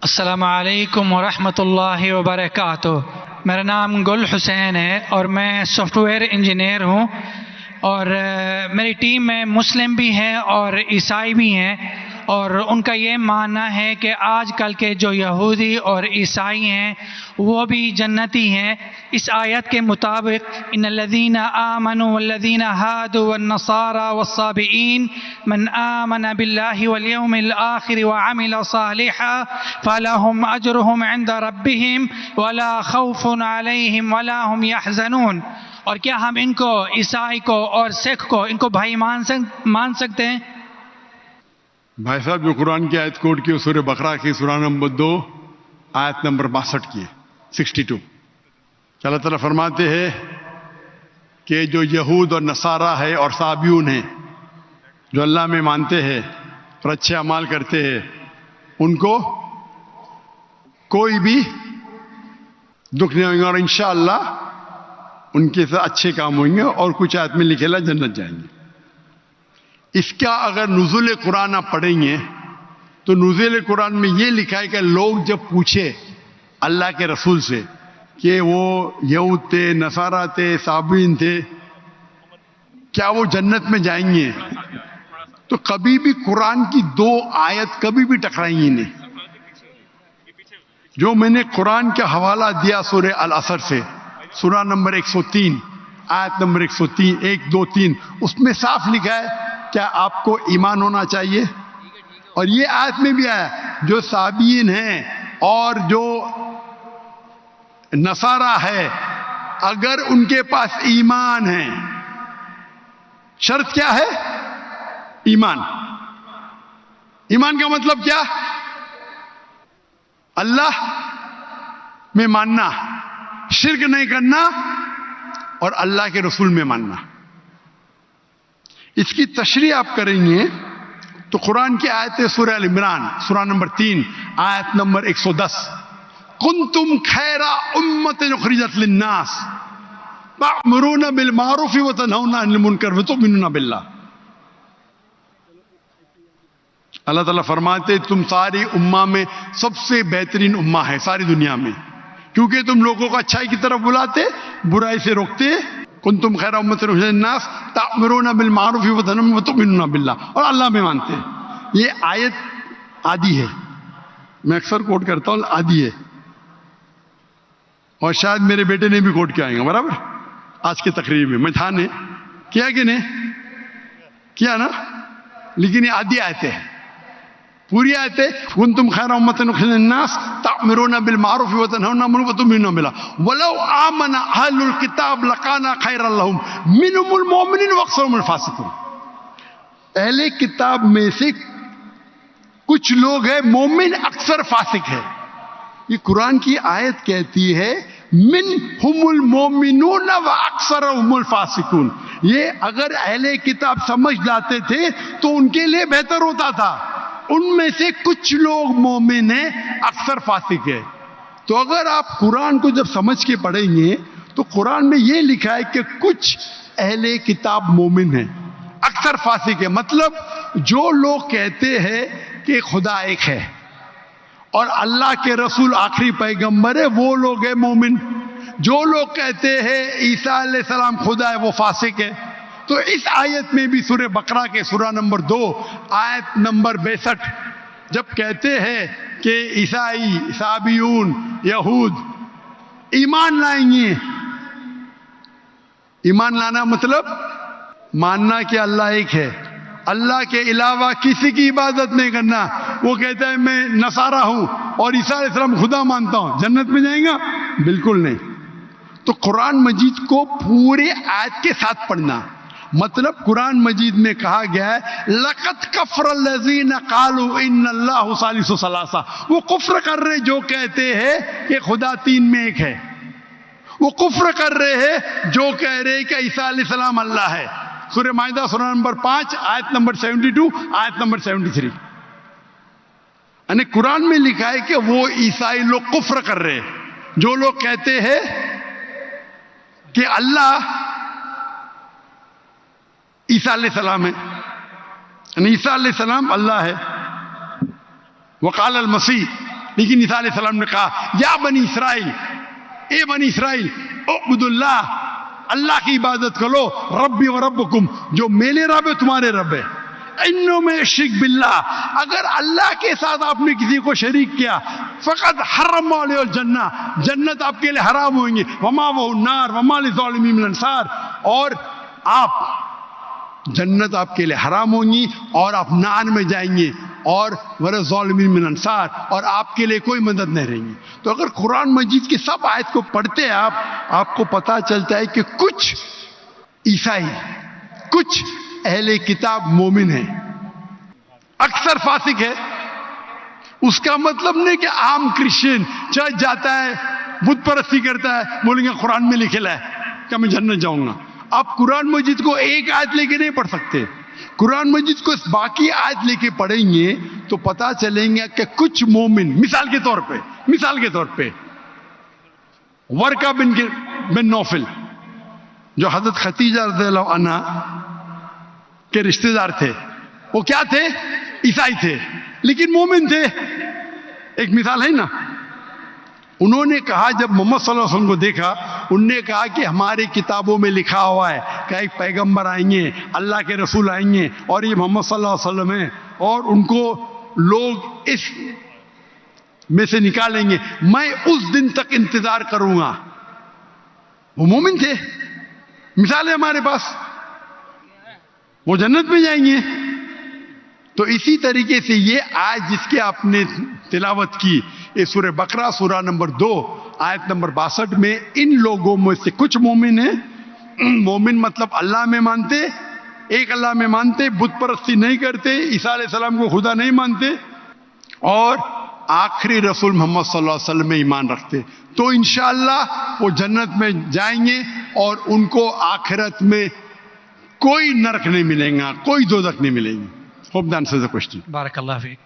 السلام علیکم ورحمۃ اللہ وبرکاتہ۔ میرا نام گل حسین ہے اور میں سافٹ ویئر انجینئر ہوں، اور میری ٹیم میں مسلم بھی ہیں اور عیسائی بھی ہیں، اور ان کا یہ ماننا ہے کہ آج کل کے جو یہودی اور عیسائی ہیں وہ بھی جنتی ہیں۔ اس آیت کے مطابق ان الذین آمنوا والذین ہادوا والنصارى والصابئین من آمن باللہ والیوم الآخر وعمل صالحا فلہم اجرہم عند ربہم ولا خوف علیہم ولا ہم یحزنون۔ اور کیا ہم ان کو، عیسائی کو اور سکھ کو، ان کو بھائی مان سکتے ہیں؟ بھائی صاحب جو قرآن کی آیت کوٹ کی سورہ بقرہ کی سورہ نمبر 2 آیت نمبر 62 کی 62 کہ اللہ تعالیٰ فرماتے ہیں کہ جو یہود اور نصارہ ہے اور صابیون ہیں، جو اللہ میں مانتے ہیں اور اچھے اعمال کرتے ہیں، ان کو کوئی بھی دکھ نہیں ہوگا، اور انشاءاللہ ان کے ساتھ اچھے کام ہوئیں گے، اور کچھ آیت میں لکھے جنت جائیں گے۔ اس کا اگر نزول قرآن آپ پڑھیں گے تو نزول قرآن میں یہ لکھا ہے کہ لوگ جب پوچھے اللہ کے رسول سے کہ وہ یہود تھے، نصارہ تھے، صابئین تھے، کیا وہ جنت میں جائیں گے، تو کبھی بھی قرآن کی 2 آیت کبھی بھی ٹکرائیں گی نہیں۔ جو میں نے قرآن کا حوالہ دیا سورہ العصر سے، سورہ نمبر 103 آیت نمبر 103 1 2 3، اس میں صاف لکھا ہے کیا آپ کو ایمان ہونا چاہیے، اور یہ آیت میں بھی آیا جو صابئین ہیں اور جو نصارہ ہے، اگر ان کے پاس ایمان ہے، شرط کیا ہے؟ ایمان۔ ایمان کا مطلب کیا؟ اللہ میں ماننا، شرک نہیں کرنا، اور اللہ کے رسول میں ماننا۔ اس کی تشریح آپ کریں گے تو قرآن کی آیت سورہ ال عمران سورہ نمبر 3 آیت نمبر 110، کنتم خیر امۃ اخرجت للناس تأمرون بالمعروف وتنہون عن المنکر وتؤمنون باللہ۔ اللہ تعالیٰ فرماتے تم ساری امہ میں سب سے بہترین امہ ہے ساری دنیا میں، کیونکہ تم لوگوں کو اچھائی کی طرف بلاتے، برائی سے روکتے۔ کنتم خیر امۃ اخرجت للناس تأمرون بالمعروف وتؤمنون باللہ، اور اللہ میں مانتے۔ یہ آیت آدھی ہے، میں اکثر کوٹ کرتا ہوں، آدھی ہے، اور شاید میرے بیٹے نے بھی کوٹ کیا آئیں گا برابر آج کے تقریر میں، میں نے کیا کہ نہیں کیا نا، لیکن یہ آدھی آیت ہے، پوری آیت ہے کنتم خیر امۃ اخرجت للناس تأمرون بالمعروف وتنہون عن المنکر وتؤمنون باللہ ولو آمن اہل الکتاب لکان خیرا لہم منہم المؤمنون واکثرہم الفاسقون۔ اہل کتاب میں سے کچھ لوگ ہیں مومن، اکثر فاسق ہے۔ یہ قرآن کی آیت کہتی ہے منہم المؤمنون واکثرہم الفاسقون۔ یہ اگر اہل کتاب سمجھ جاتے تھے تو ان کے لیے بہتر ہوتا تھا، ان میں سے کچھ لوگ مومن ہیں، اکثر فاسق ہے۔ تو اگر آپ قرآن کو جب سمجھ کے پڑھیں گے تو قرآن میں یہ لکھا ہے کہ کچھ اہل کتاب مومن ہیں، اکثر فاسق ہے، مطلب جو لوگ کہتے ہیں کہ خدا ایک ہے اور اللہ کے رسول آخری پیغمبر ہے، وہ لوگ ہیں مومن۔ جو لوگ کہتے ہیں عیسیٰ علیہ السلام خدا ہے، وہ فاسق ہے۔ تو اس آیت میں بھی سورہ بقرہ کے سورہ نمبر 2 آیت نمبر 62 جب کہتے ہیں کہ عیسائی، صابیون، یہود ایمان لائیں گے، ایمان لانا مطلب ماننا کہ اللہ ایک ہے، اللہ کے علاوہ کسی کی عبادت نہیں کرنا۔ وہ کہتا ہے میں نصارہ ہوں اور عیسیٰ علیہ السلام خدا مانتا ہوں، جنت میں جائیں گا؟ بالکل نہیں۔ تو قرآن مجید کو پورے آیت کے ساتھ پڑھنا، مطلب قرآن مجید میں کہا گیا ہے لَقَدْ كَفَرَ الَّذِينَ قَالُوا إِنَّ اللَّهُ ثَالِثُ ثَلَاثَةٍ۔ وہ کفر کر رہے جو کہتے ہیں کہ خدا 3 میں ایک ہے، وہ کفر کر رہے ہیں جو کہہ رہے کہ عیسیٰ علیہ السلام اللہ ہے۔ سورہ مائدہ سورہ نمبر 5 آیت نمبر 72 آیت نمبر 73۔ یعنی قرآن میں لکھا ہے کہ وہ عیسائی لوگ کفر کر رہے ہیں جو لوگ کہتے ہیں کہ اللہ عیسیٰ علیہ السلام ہے، یعنی عیسیٰ علیہ السلام اللہ ہے۔ وقال المسیح لیکن عیسیٰ علیہ السلام نے کہا یا بنی اسرائیل، اے بنی اسرائیل، اعبدوا اللہ، اللہ کی عبادت کرو، ربی و ربکم، جو میرے رب ہے تمہارے رب ہے، انہوں میں شرک باللہ، اگر اللہ کے ساتھ آپ نے کسی کو شریک کیا، فقط حرم علیہ الجنہ، جنت آپ کے لیے حرام ہوئیں گے، وما وہ النار وما للظالمین من انصار، اور آپ جنت آپ کے لیے حرام ہوں گی اور آپ نار میں جائیں گے، اور ظالمین من انصار، اور آپ کے لیے کوئی مدد نہیں رہیں گی۔ تو اگر قرآن مجید کی سب آیت کو پڑھتے ہیں آپ کو پتہ چلتا ہے کہ کچھ عیسائی، کچھ اہل کتاب مومن ہیں، اکثر فاسق ہے۔ اس کا مطلب نہیں کہ عام کرسچن چرچ جاتا ہے، بت پرستی کرتا ہے، بولیں گے قرآن میں لکھا ہے کہ میں جنت جاؤں گا۔ آپ قرآن مجید کو ایک آیت لے کے نہیں پڑھ سکتے، قرآن مجید کو باقی آیت لے کے پڑھیں گے تو پتا چلیں گے کہ کچھ مومن، مثال کے طور پہ ورقہ بن نوفل جو حضرت خدیجہ رضی اللہ عنہ کے رشتہ دار تھے، وہ کیا تھے؟ عیسائی تھے لیکن مومن تھے۔ ایک مثال ہے نا، انہوں نے کہا جب محمد صلی اللہ علیہ وسلم کو دیکھا، انہوں نے کہا کہ ہماری کتابوں میں لکھا ہوا ہے کہ ایک پیغمبر آئیں گے، اللہ کے رسول آئیں گے، اور یہ محمد صلی اللہ علیہ وسلم ہیں، اور ان کو لوگ اس میں سے نکالیں گے، میں اس دن تک انتظار کروں گا۔ وہ مومن تھے، مثال ہے ہمارے پاس، وہ جنت میں جائیں گے۔ تو اسی طریقے سے یہ آیت جس کے آپ نے تلاوت کی، یہ سورہ بقرہ سورہ نمبر 2 آیت نمبر 62 میں ان لوگوں میں سے کچھ مومن ہیں۔ مومن مطلب اللہ میں مانتے، ایک اللہ میں مانتے، بت پرستی نہیں کرتے، عیسیٰ علیہ السلام کو خدا نہیں مانتے، اور آخری رسول محمد صلی اللہ علیہ وسلم میں ایمان رکھتے، تو انشاءاللہ وہ جنت میں جائیں گے، اور ان کو آخرت میں کوئی نرک نہیں ملے گا، کوئی دوزخ نہیں ملے گی۔ Hope that answers the question. بارک اللہ فیک۔